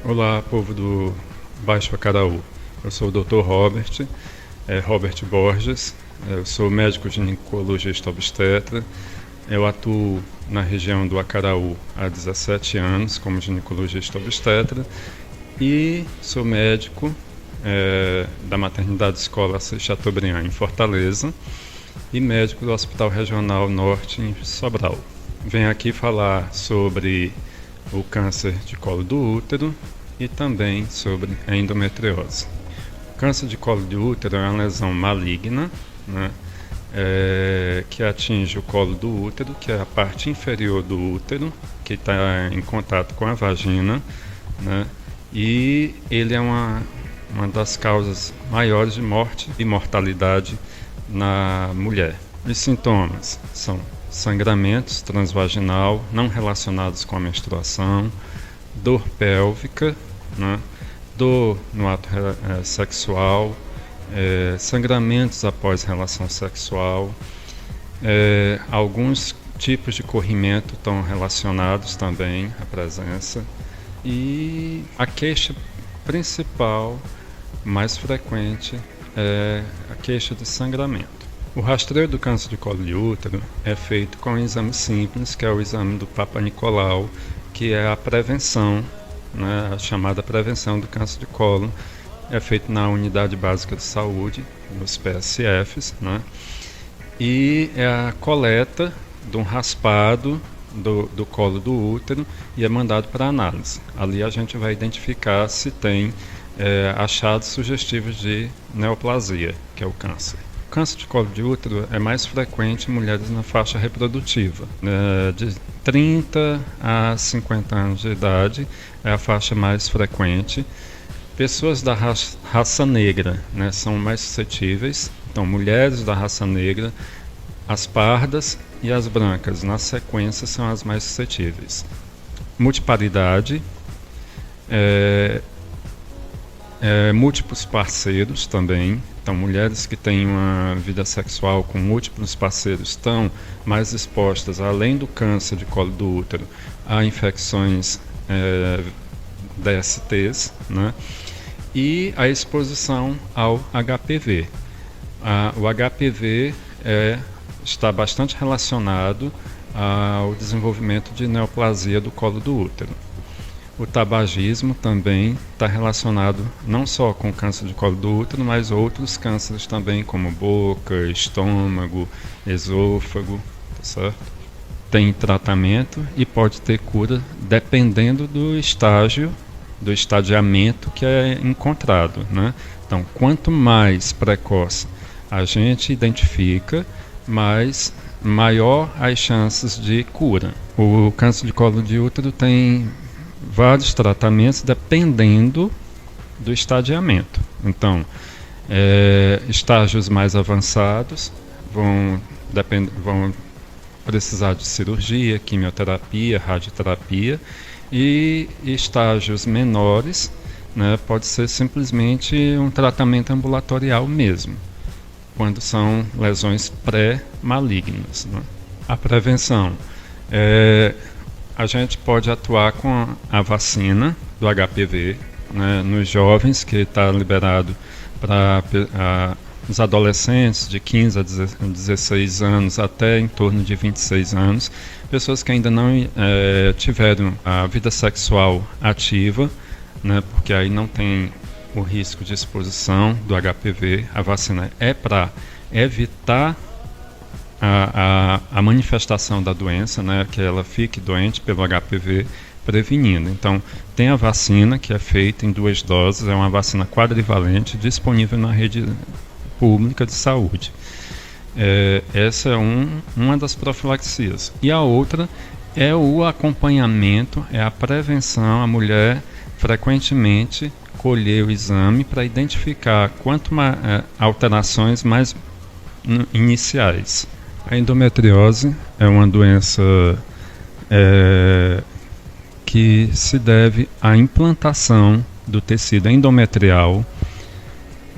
Olá, povo do Baixo Acaraú. Eu sou o Dr. Robert Borges. Eu sou médico ginecologista obstetra. Eu atuo na região do Acaraú há 17 anos como ginecologista obstetra e sou médico da Maternidade Escola Assis Chateaubriand em Fortaleza e médico do Hospital Regional Norte em Sobral. Venho aqui falar sobre o câncer de colo do útero e também sobre a endometriose. O câncer de colo de útero é uma lesão maligna, né, que atinge o colo do útero, que é a parte inferior do útero, que está em contato com a vagina, né, e ele é uma das causas maiores de morte e mortalidade na mulher. Os sintomas são sangramentos transvaginal não relacionados com a menstruação, dor pélvica, né, dor no ato sexual, sangramentos após relação sexual, alguns tipos de corrimento estão relacionados também à presença, e a queixa principal, mais frequente, é a queixa de sangramento. O rastreio do câncer de colo de útero é feito com um exame simples, que é o exame do Papa Nicolau, que é a prevenção, né, a chamada prevenção do câncer de colo. É feito na Unidade Básica de Saúde, nos PSFs, né, e é a coleta de um raspado do colo do útero e é mandado para análise. Ali a gente vai identificar se tem achados sugestivos de neoplasia, que é o câncer. O câncer de colo de útero é mais frequente em mulheres na faixa reprodutiva, de 30 a 50 anos de idade é a faixa mais frequente. Pessoas da raça negra, né, são mais suscetíveis, então mulheres da raça negra, as pardas e as brancas, na sequência, são as mais suscetíveis. Multiparidade, múltiplos parceiros também. Então, mulheres que têm uma vida sexual com múltiplos parceiros estão mais expostas, além do câncer de colo do útero, a infecções DSTs, né? E a exposição ao HPV. O HPV está bastante relacionado ao desenvolvimento de neoplasia do colo do útero. O tabagismo também está relacionado não só com o câncer de colo do útero, mas outros cânceres também, como boca, estômago, esôfago, tá certo? Tem tratamento e pode ter cura dependendo do estadiamento que é encontrado, né? Então, quanto mais precoce a gente identifica, maior as chances de cura. O câncer de colo de útero tem vários tratamentos dependendo do estadiamento. Então, estágios mais avançados vão precisar de cirurgia, quimioterapia, radioterapia, e estágios menores, né, pode ser simplesmente um tratamento ambulatorial mesmo, quando são lesões pré-malignas, né? A prevenção a gente pode atuar com a vacina do HPV, né, nos jovens, que está liberado para os adolescentes de 15 a 16 anos até em torno de 26 anos, pessoas que ainda não tiveram a vida sexual ativa, né, porque aí não tem o risco de exposição do HPV. A vacina é para evitar a manifestação da doença, né, que ela fique doente pelo HPV, prevenindo. Então, tem a vacina que é feita em 2 doses, é uma vacina quadrivalente disponível na rede pública de saúde. Essa é uma das profilaxias. E a outra é o acompanhamento, é a prevenção. A mulher frequentemente colher o exame para identificar quanto alterações mais iniciais. A endometriose é uma doença que se deve à implantação do tecido endometrial.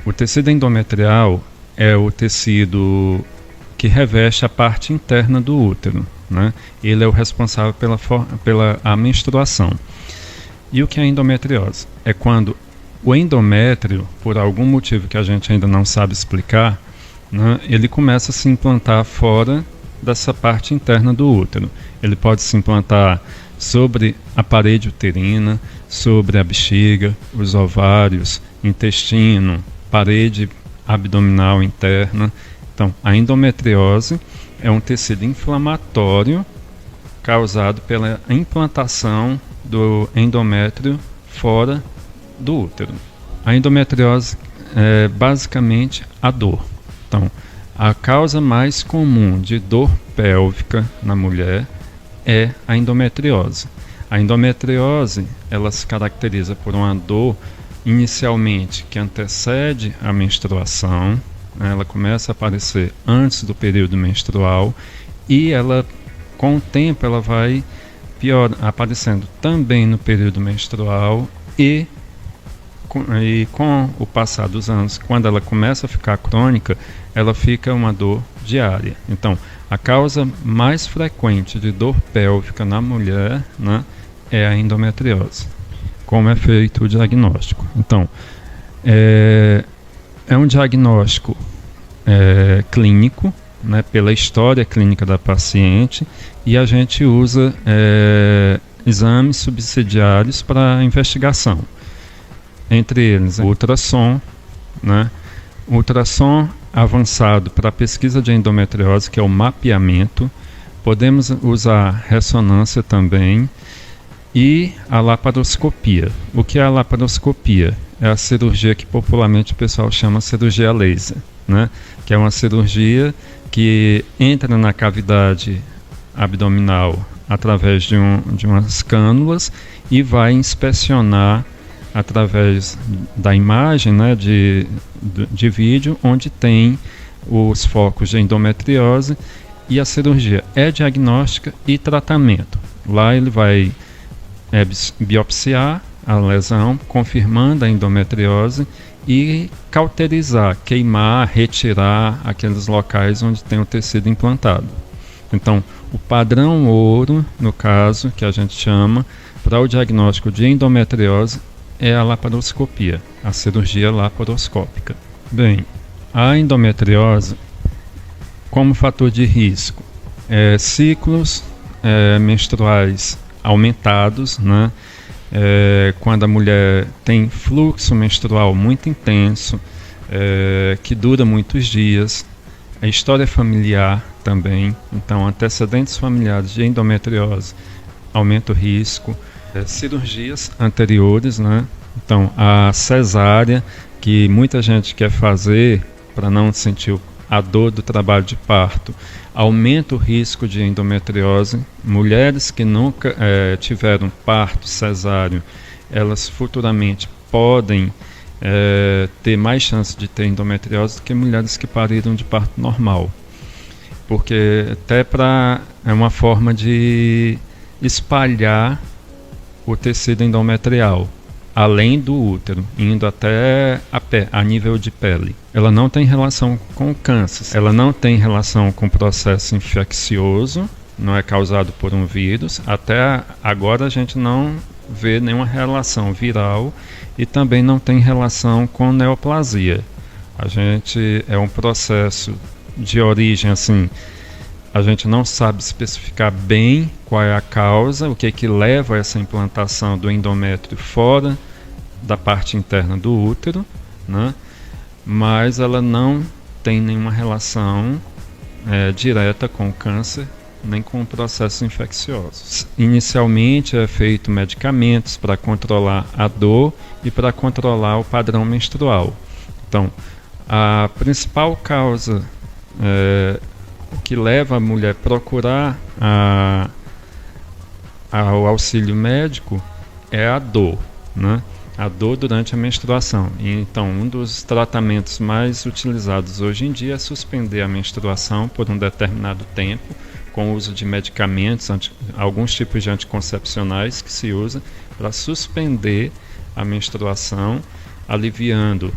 O tecido endometrial é o tecido que reveste a parte interna do útero, né? Ele é o responsável pela menstruação. E o que é endometriose? É quando o endométrio, por algum motivo que a gente ainda não sabe explicar, né, ele começa a se implantar fora dessa parte interna do útero. Ele pode se implantar sobre a parede uterina, sobre a bexiga, os ovários, intestino, parede abdominal interna. Então, a endometriose é um tecido inflamatório causado pela implantação do endométrio fora do útero. A endometriose é basicamente a dor. Então, a causa mais comum de dor pélvica na mulher é a endometriose. A endometriose, ela se caracteriza por uma dor inicialmente que antecede a menstruação, né? Ela começa a aparecer antes do período menstrual e ela, com o tempo, ela vai aparecendo também no período menstrual e com o passar dos anos, quando ela começa a ficar crônica, ela fica uma dor diária. Então, a causa mais frequente de dor pélvica na mulher, né, é a endometriose. Como é feito o diagnóstico? Então, é um diagnóstico clínico, né, pela história clínica da paciente, e a gente usa exames subsidiários para investigação. Entre eles, o ultrassom, né? O ultrassom avançado para a pesquisa de endometriose, que é o mapeamento. Podemos usar ressonância também e a laparoscopia. O que é a laparoscopia? É a cirurgia que popularmente o pessoal chama cirurgia laser, né? Que é uma cirurgia que entra na cavidade abdominal através de umas cânulas e vai inspecionar através da imagem, né, de vídeo, onde tem os focos de endometriose, e a cirurgia é diagnóstica e tratamento. Lá ele vai biopsiar a lesão, confirmando a endometriose e cauterizar, queimar, retirar aqueles locais onde tem o tecido implantado. Então, o padrão ouro, no caso, que a gente chama, para o diagnóstico de endometriose, é a laparoscopia, a cirurgia laparoscópica. Bem, a endometriose, como fator de risco, ciclos menstruais aumentados, né? Quando a mulher tem fluxo menstrual muito intenso, que dura muitos dias, a história familiar também, então antecedentes familiares de endometriose aumenta o risco, cirurgias anteriores, né? Então a cesárea, que muita gente quer fazer para não sentir a dor do trabalho de parto, aumenta o risco de endometriose. Mulheres que nunca tiveram parto cesáreo, elas futuramente podem ter mais chance de ter endometriose do que mulheres que pariram de parto normal, porque até é uma forma de espalhar o tecido endometrial além do útero, indo até a nível de pele. Ela não tem relação com o câncer, ela não tem relação com o processo infeccioso, não é causado por um vírus. Até agora a gente não vê nenhuma relação viral e também não tem relação com neoplasia. É um processo de origem assim, a gente não sabe especificar bem qual é a causa, o que leva a essa implantação do endométrio fora da parte interna do útero, né? Mas ela não tem nenhuma relação direta com o câncer, nem com processos infecciosos. Inicialmente é feito medicamentos para controlar a dor e para controlar o padrão menstrual. Então, a principal causa que leva a mulher a procurar o auxílio médico é a dor, né? A dor durante a menstruação. E, então, um dos tratamentos mais utilizados hoje em dia é suspender a menstruação por um determinado tempo, com o uso de medicamentos, alguns tipos de anticoncepcionais que se usa para suspender a menstruação, aliviando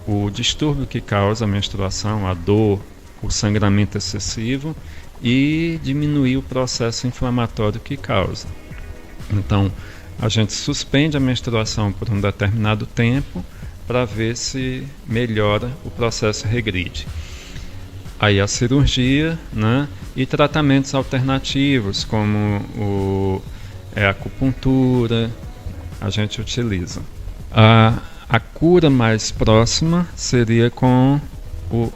o distúrbio que causa a menstruação, a dor, o sangramento excessivo, e diminuir o processo inflamatório que causa. Então, a gente suspende a menstruação por um determinado tempo para ver se melhora, o processo regride. Aí a cirurgia, né, e tratamentos alternativos como a acupuntura, a gente utiliza. A cura mais próxima seria com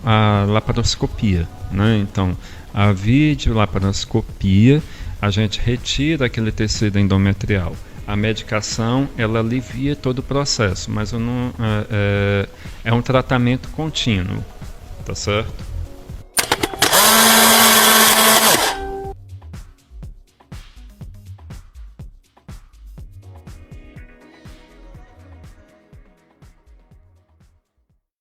a laparoscopia, né? Então, a videolaparoscopia, a gente retira aquele tecido endometrial. A medicação, ela alivia todo o processo, mas é um tratamento contínuo, tá certo?